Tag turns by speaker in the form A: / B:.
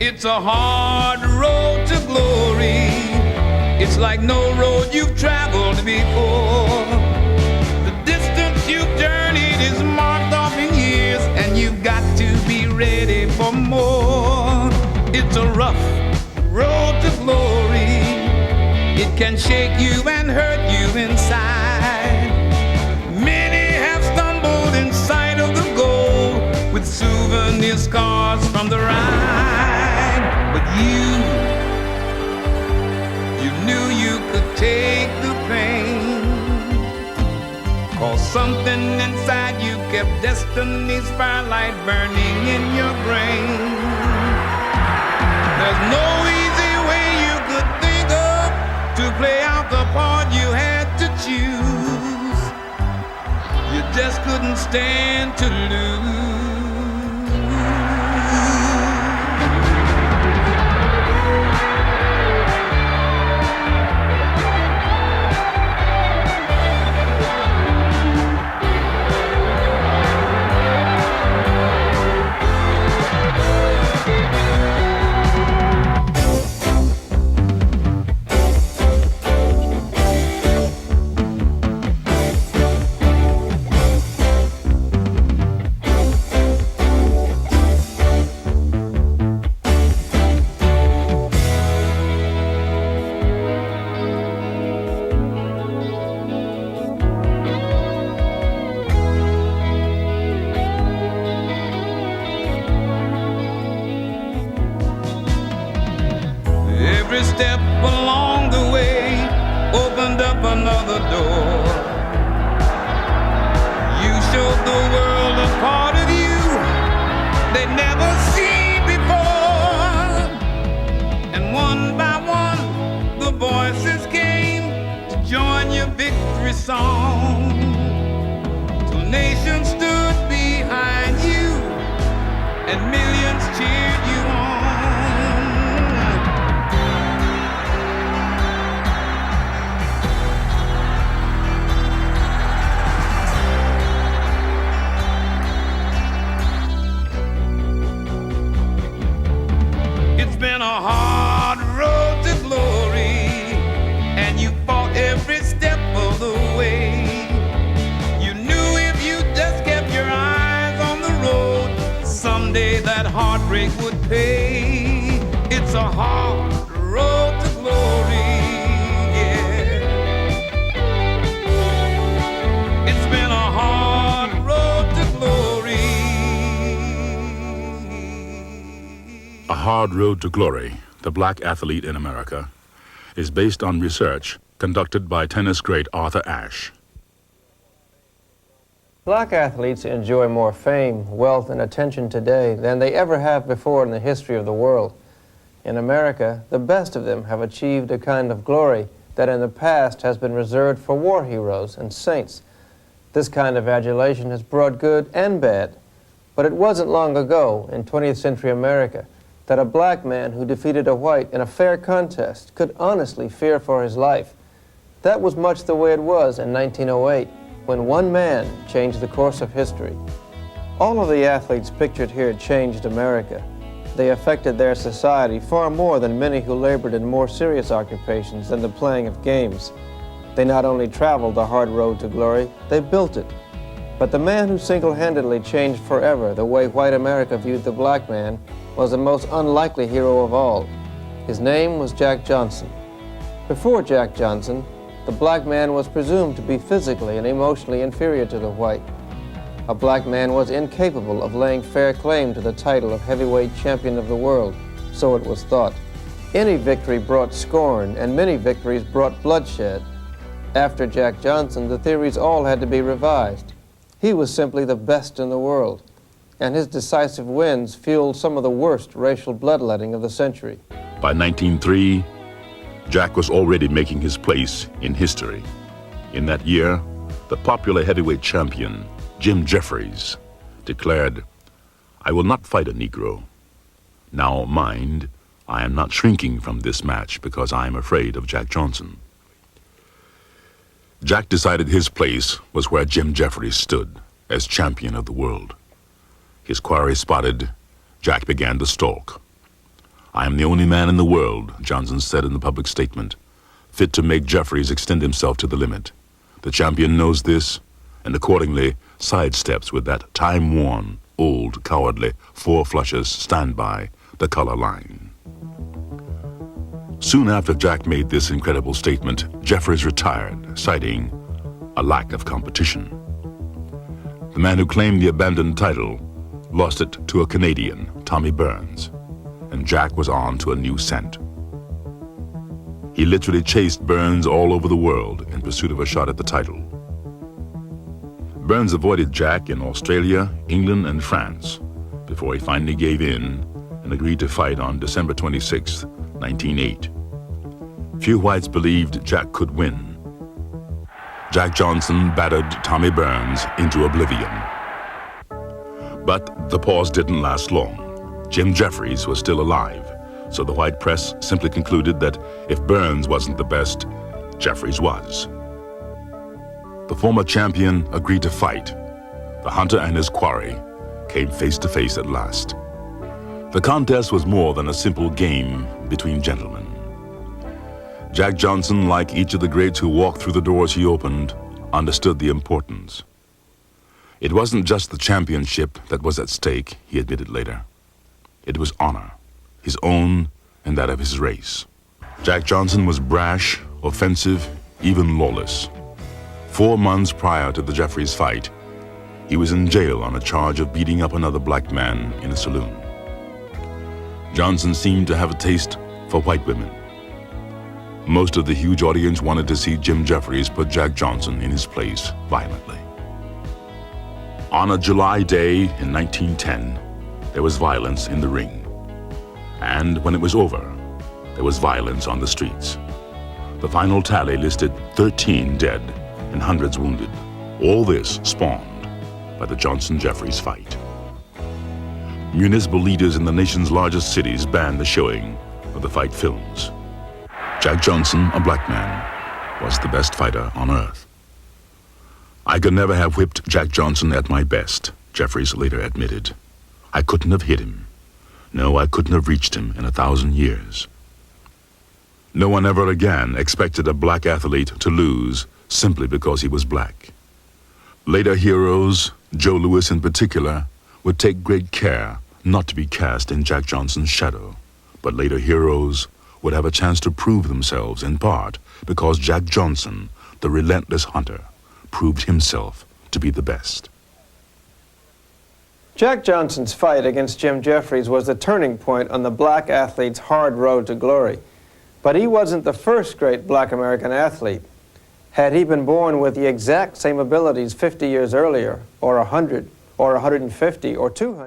A: It's a hard road to glory. It's like no road you've traveled before. The distance you've journeyed is marked off in years, and you've got to be ready for more. It's a rough road to glory. It can shake you and hurt you inside. Many have stumbled in sight of the goal with souvenir scars from the ride. But you knew you could take the pain, 'cause something inside you kept destiny's firelight burning in your brain. There's no easy way you could think of to play out the part you had to choose. You just couldn't stand to lose. Every step along the way opened up another door. You showed the world a part of you they'd never seen before. And one by one, the voices came to join your victory song. Till nations stood behind you and millions cheered you on. It's been a hard road to glory, and you fought every step of the way. You knew if you just kept your eyes on the road, someday that heartbreak would pay. It's a hard road to glory, yeah. It's been a hard road to glory.
B: A Hard Road to Glory, the Black Athlete in America, is based on research conducted by tennis great Arthur Ashe.
C: Black athletes enjoy more fame, wealth, and attention today than they ever have before in the history of the world. In America, the best of them have achieved a kind of glory that in the past has been reserved for war heroes and saints. This kind of adulation has brought good and bad, but it wasn't long ago in 20th century America that a black man who defeated a white in a fair contest could honestly fear for his life. That was much the way it was in 1908, when one man changed the course of history. All of the athletes pictured here changed America. They affected their society far more than many who labored in more serious occupations than the playing of games. They not only traveled the hard road to glory, they built it. But the man who single-handedly changed forever the way white America viewed the black man was the most unlikely hero of all. His name was Jack Johnson. Before Jack Johnson, the black man was presumed to be physically and emotionally inferior to the white. A black man was incapable of laying fair claim to the title of heavyweight champion of the world, so it was thought. Any victory brought scorn, and many victories brought bloodshed. After Jack Johnson, the theories all had to be revised. He was simply the best in the world, and his decisive wins fueled some of the worst racial bloodletting of the century.
B: By 1903, Jack was already making his place in history. In that year, the popular heavyweight champion, Jim Jeffries, declared, "I will not fight a Negro. Now, mind, I am not shrinking from this match because I am afraid of Jack Johnson." Jack decided his place was where Jim Jeffries stood as champion of the world. His quarry spotted, Jack began to stalk. "I am the only man in the world," Johnson said in the public statement, "fit to make Jeffries extend himself to the limit. The champion knows this, and accordingly sidesteps with that time-worn, old, cowardly, four flushes standby, the color line." Soon after Jack made this incredible statement, Jeffries retired, citing a lack of competition. The man who claimed the abandoned title lost it to a Canadian, Tommy Burns, and Jack was on to a new scent. He literally chased Burns all over the world in pursuit of a shot at the title. Burns avoided Jack in Australia, England, and France before he finally gave in and agreed to fight on December 26, 1908. Few whites believed Jack could win. Jack Johnson battered Tommy Burns into oblivion. But the pause didn't last long. Jim Jeffries was still alive, so the white press simply concluded that if Burns wasn't the best, Jeffries was. The former champion agreed to fight. The hunter and his quarry came face to face at last. The contest was more than a simple game between gentlemen. Jack Johnson, like each of the greats who walked through the doors he opened, understood the importance. It wasn't just the championship that was at stake, he admitted later. It was honor, his own and that of his race. Jack Johnson was brash, offensive, even lawless. 4 months prior to the Jeffries fight, he was in jail on a charge of beating up another black man in a saloon. Johnson seemed to have a taste for white women. Most of the huge audience wanted to see Jim Jeffries put Jack Johnson in his place violently. On a July day in 1910, there was violence in the ring. And when it was over, there was violence on the streets. The final tally listed 13 dead and hundreds wounded. All this spawned by the Johnson-Jeffries fight. Municipal leaders in the nation's largest cities banned the showing of the fight films. Jack Johnson, a black man, was the best fighter on earth. "I could never have whipped Jack Johnson at my best," Jeffries later admitted. "I couldn't have hit him. No, I couldn't have reached him in 1,000 years." No one ever again expected a black athlete to lose simply because he was black. Later heroes, Joe Louis in particular, would take great care not to be cast in Jack Johnson's shadow. But later heroes would have a chance to prove themselves in part because Jack Johnson, the relentless hunter, proved himself to be the best.
C: Jack Johnson's fight against Jim Jeffries was the turning point on the black athlete's hard road to glory. But he wasn't the first great black American athlete. Had he been born with the exact same abilities 50 years earlier, or 100, or 150, or 200,